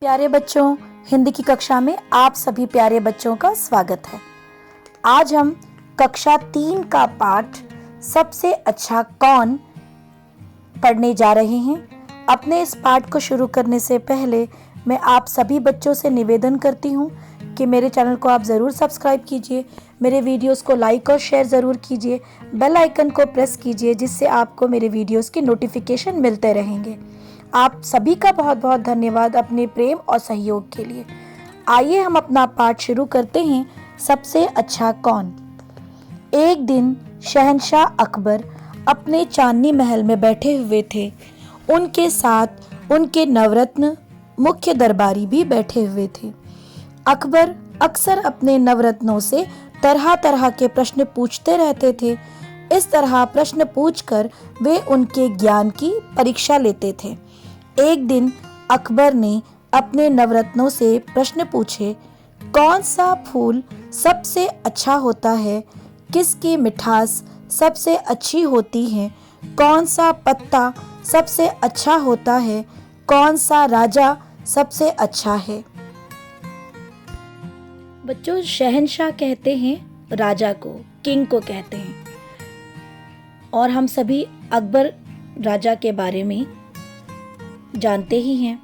प्यारे बच्चों, हिंदी की कक्षा में आप सभी प्यारे बच्चों का स्वागत है। आज हम कक्षा 3 का पाठ सबसे अच्छा कौन पढ़ने जा रहे हैं। अपने इस पाठ को शुरू करने से पहले मैं आप सभी बच्चों से निवेदन करती हूँ कि मेरे चैनल को आप ज़रूर सब्सक्राइब कीजिए, मेरे वीडियोस को लाइक और शेयर ज़रूर कीजिए, बेल आइकन को प्रेस कीजिए जिससे आपको मेरे वीडियोस की नोटिफिकेशन मिलते रहेंगे। आप सभी का बहुत बहुत धन्यवाद अपने प्रेम और सहयोग के लिए। आइए हम अपना पाठ शुरू करते हैं। सबसे अच्छा कौन। एक दिन शहंशाह अकबर अपने चांदनी महल में बैठे हुए थे। उनके साथ उनके नवरत्न मुख्य दरबारी भी बैठे हुए थे। अकबर अक्सर अपने नवरत्नों से तरह तरह के प्रश्न पूछते रहते थे। इस तरह प्रश्न पूछकर वे उनके ज्ञान की परीक्षा लेते थे। एक दिन अकबर ने अपने नवरत्नों से प्रश्न पूछे, कौन सा फूल सबसे अच्छा होता है, किसकी मिठास सबसे अच्छी होती है, कौन सा पत्ता सबसे अच्छा होता है, कौन सा राजा सबसे अच्छा है। बच्चों, शहंशाह कहते हैं राजा को, किंग को कहते हैं। और हम सभी अकबर राजा के बारे में जानते ही हैं।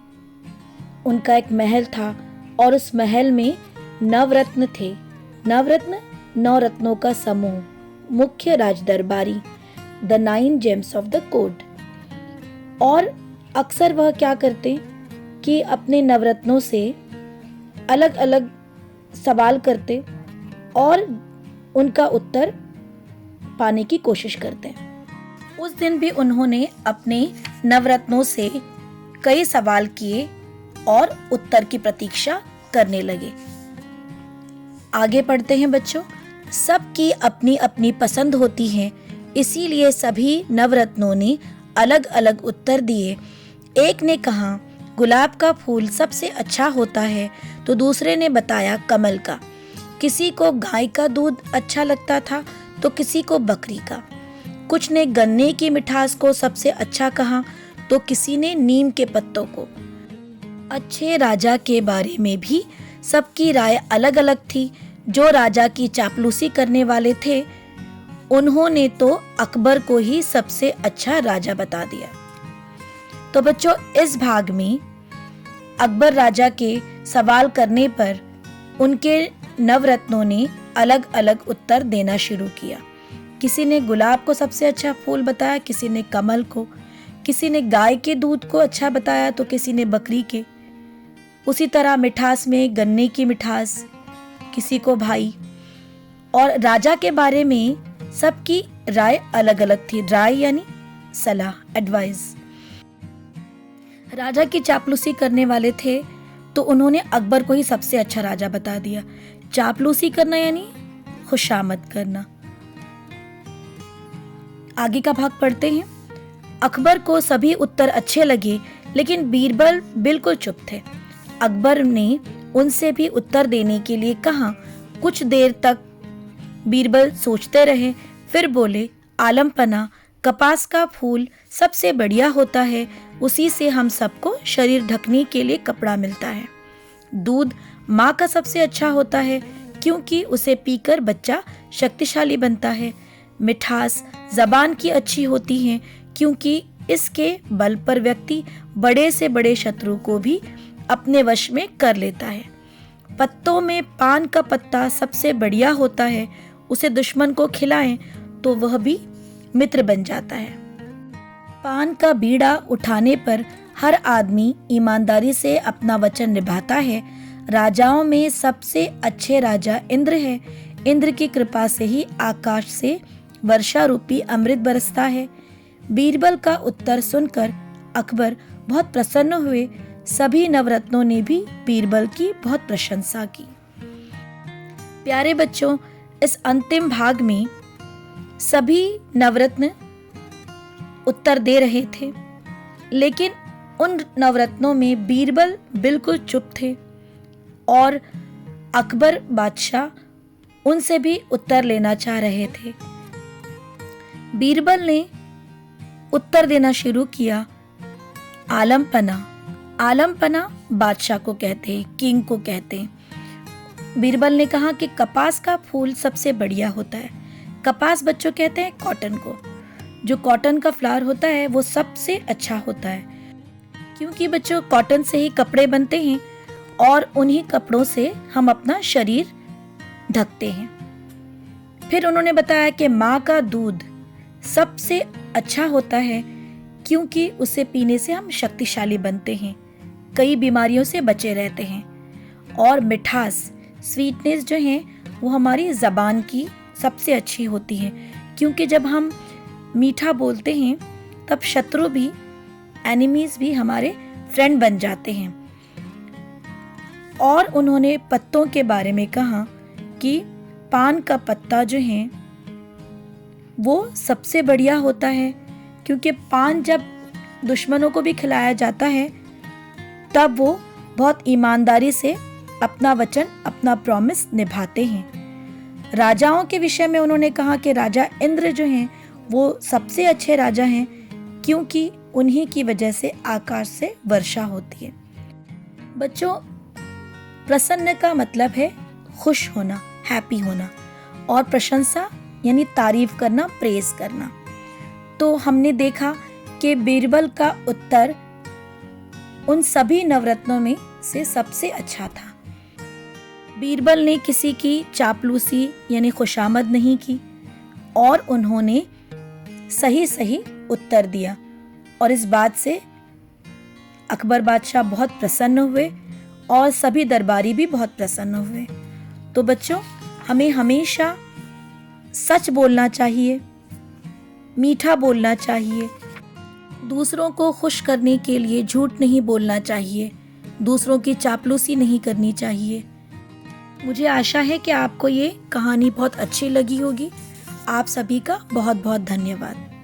उनका एक महल था और उस महल में नवरत्न थे। नवरत्न 9 रत्नों का समूह, मुख्य राजदरबारी, the 9 gems of the court. और अक्सर वह क्या करते कि अपने नवरत्नों से अलग अलग सवाल करते और उनका उत्तर पाने की कोशिश करते। उस दिन भी उन्होंने अपने नवरत्नों से कई सवाल किए और उत्तर की प्रतीक्षा करने लगे। आगे पढ़ते हैं बच्चों। सबकी अपनी अपनी पसंद होती है, इसीलिए सभी नवरत्नों ने अलग अलग उत्तर दिए। एक ने कहा गुलाब का फूल सबसे अच्छा होता है, तो दूसरे ने बताया कमल का। किसी को गाय का दूध अच्छा लगता था तो किसी को बकरी का। कुछ ने गन्ने की मिठास को सबसे अच्छा कहा तो किसी ने नीम के पत्तों को। अच्छे राजा के बारे में भी सबकी राय अलग अलग थी। जो राजा की चापलूसी करने वाले थे उन्होंने तो अकबर को ही सबसे अच्छा राजा बता दिया। तो बच्चों, इस भाग में अकबर राजा के सवाल करने पर उनके नवरत्नों ने अलग अलग उत्तर देना शुरू किया। किसी ने गुलाब को सबसे अच्छा फूल बताया, किसी ने कमल को, किसी ने गाय के दूध को अच्छा बताया तो किसी ने बकरी के। उसी तरह मिठास में गन्ने की मिठास किसी को भाई। और राजा के बारे में सबकी राय अलग अलग थी। राय यानी सलाह, एडवाइस। राजा की चापलूसी करने वाले थे तो उन्होंने अकबर को ही सबसे अच्छा राजा बता दिया। चापलूसी करना यानी खुशामद करना। आगे का भाग पढ़ते हैं। अकबर को सभी उत्तर अच्छे लगे, लेकिन बीरबल बिल्कुल चुप थे। अकबर ने उनसे भी उत्तर देने के लिए कहा। कुछ देर तक बीरबल सोचते रहे, फिर बोले, आलम पना, कपास का फूल सबसे बढ़िया होता है, उसी से हम सबको शरीर ढकने के लिए कपड़ा मिलता है। दूध माँ का सबसे अच्छा होता है, क्योंकि उसे पीकर बच्चा शक्तिशाली बनता है। मिठास जबान की अच्छी होती है, क्योंकि इसके बल पर व्यक्ति बड़े से बड़े शत्रु को भी अपने वश में कर लेता है। पत्तों में पान का पत्ता सबसे बढ़िया होता है, उसे दुश्मन को खिलाएं तो वह भी मित्र बन जाता है। पान का बीड़ा उठाने पर हर आदमी ईमानदारी से अपना वचन निभाता है। राजाओं में सबसे अच्छे राजा इंद्र है। इंद्र की कृपा से ही आकाश से वर्षा रूपी अमृत बरसता है। बीरबल का उत्तर सुनकर अकबर बहुत प्रसन्न हुए। सभी नवरत्नों ने भी बीरबल की बहुत प्रशंसा की। प्यारे बच्चों, इस अंतिम भाग में सभी नवरत्न उत्तर दे रहे थे, लेकिन उन नवरत्नों में बीरबल बिल्कुल चुप थे और अकबर बादशाह उनसे भी उत्तर लेना चाह रहे थे। बीरबल ने उत्तर देना शुरू किया। आलम पना, आलमपना बादशाह को कहते हैं, किंग को कहते हैं। बीरबल ने कहा कि कपास का फूल सबसे बढ़िया होता है। कपास बच्चों कहते हैं कॉटन को। जो कॉटन का फ्लावर होता है वो सबसे अच्छा होता है, क्योंकि बच्चों कॉटन से ही कपड़े बनते हैं और उन्हीं कपड़ों से हम अपना शरीर ढकते हैं। फिर उन्होंने बताया कि माँ का दूध सबसे अच्छा होता है, क्योंकि उसे पीने से हम शक्तिशाली बनते हैं, कई बीमारियों से बचे रहते हैं। और मिठास, स्वीटनेस जो है वो हमारी ज़बान की सबसे अच्छी होती है, क्योंकि जब हम मीठा बोलते हैं तब शत्रु भी, एनिमीज भी हमारे फ्रेंड बन जाते हैं। और उन्होंने पत्तों के बारे में कहा कि पान का पत्ता जो है वो सबसे बढ़िया होता है, क्योंकि पान जब दुश्मनों को भी खिलाया जाता है तब वो बहुत ईमानदारी से अपना वचन, अपना प्रॉमिस निभाते हैं। राजाओं के विषय में उन्होंने कहा कि राजा इंद्र जो हैं वो सबसे अच्छे राजा हैं, क्योंकि उन्हीं की वजह से आकाश से वर्षा होती है। बच्चों, प्रसन्न का मतलब है खुश होना, हैप्पी होना, और प्रशंसा यानी तारीफ करना, प्रेज करना। तो हमने देखा कि बीरबल का उत्तर उन सभी नवरत्नों में से सबसे अच्छा था। बीरबल ने किसी की चापलूसी यानी खुशामद नहीं की और उन्होंने सही सही उत्तर दिया, और इस बात से अकबर बादशाह बहुत प्रसन्न हुए और सभी दरबारी भी बहुत प्रसन्न हुए। तो बच्चों, हमें हमेशा सच बोलना चाहिए, मीठा बोलना चाहिए, दूसरों को खुश करने के लिए झूठ नहीं बोलना चाहिए, दूसरों की चापलूसी नहीं करनी चाहिए। मुझे आशा है कि आपको ये कहानी बहुत अच्छी लगी होगी। आप सभी का बहुत बहुत धन्यवाद।